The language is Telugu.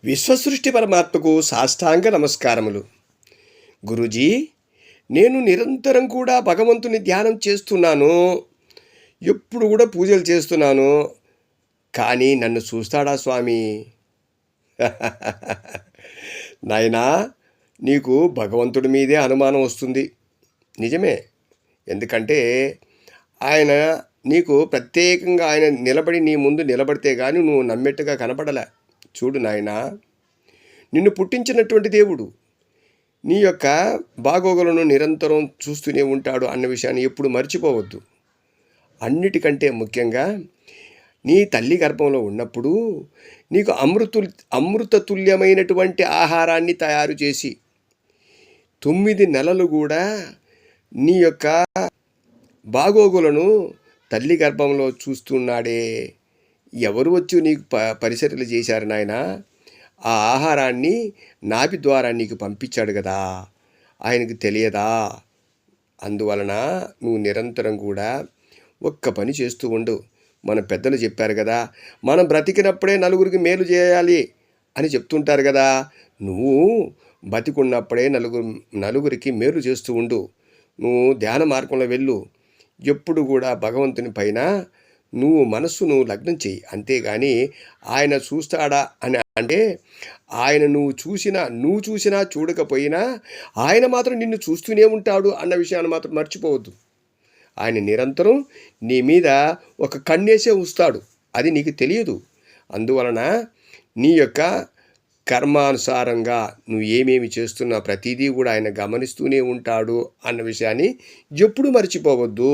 విశ్వసృష్టి పరమాత్మకు సాష్టాంగ నమస్కారములు. గురూజీ, నేను నిరంతరం కూడా భగవంతుని ధ్యానం చేస్తున్నాను, ఎప్పుడు కూడా పూజలు చేస్తున్నాను. కానీ నన్ను చూస్తాడా స్వామి? నాయనా, నీకు భగవంతుడి మీదే అనుమానం వస్తుంది. నిజమే. ఎందుకంటే ఆయన నీకు ప్రత్యేకంగా ఆయన నిలబడి నీ ముందు నిలబడితే కానీ నువ్వు నమ్మేట్టుగా కనపడలే. చూడు నాయనా, నిన్ను పుట్టించినటువంటి దేవుడు నీ యొక్క బాగోగులను నిరంతరం చూస్తూనే ఉంటాడు అన్న విషయాన్ని ఎప్పుడు మర్చిపోవద్దు. అన్నిటికంటే ముఖ్యంగా నీ తల్లి గర్భంలో ఉన్నప్పుడు నీకు అమృతతుల్యమైనటువంటి ఆహారాన్ని తయారు చేసి 9 నెలలు కూడా నీ యొక్క బాగోగులను తల్లి గర్భంలో చూస్తున్నాడే. ఎవరు వచ్చి నీకు పరిసరలు చేశారు నాయన? ఆ ఆహారాన్ని నాభి ద్వారా నీకు పంపించాడు కదా, ఆయనకు తెలియదా? అందువలన నువ్వు నిరంతరం కూడా ఒక్క పని చేస్తూ ఉండు. మన పెద్దలు చెప్పారు కదా, మనం బ్రతికినప్పుడే నలుగురికి మేలు చేయాలి అని చెప్తుంటారు కదా. నువ్వు బతికున్నప్పుడే నలుగురికి మేలు చేస్తూ ఉండు. నువ్వు ధ్యాన మార్గంలో వెళ్ళు. ఎప్పుడు కూడా భగవంతుని పైన నువ్వు మనస్సును లగ్నం చెయ్యి. అంతేగాని ఆయన చూస్తాడా అని అంటే, ఆయన నువ్వు చూసినా చూడకపోయినా ఆయన మాత్రం నిన్ను చూస్తూనే ఉంటాడు అన్న విషయాన్ని మాత్రం మర్చిపోవద్దు. ఆయన నిరంతరం నీ మీద ఒక కన్నేసే ఉంచుతాడు, అది నీకు తెలియదు. అందువలన నీ యొక్క కర్మానుసారంగా నువ్వు ఏమేమి చేస్తున్నా ప్రతిదీ కూడా ఆయన గమనిస్తూనే ఉంటాడు అన్న విషయాన్ని ఎప్పుడు మర్చిపోవద్దు.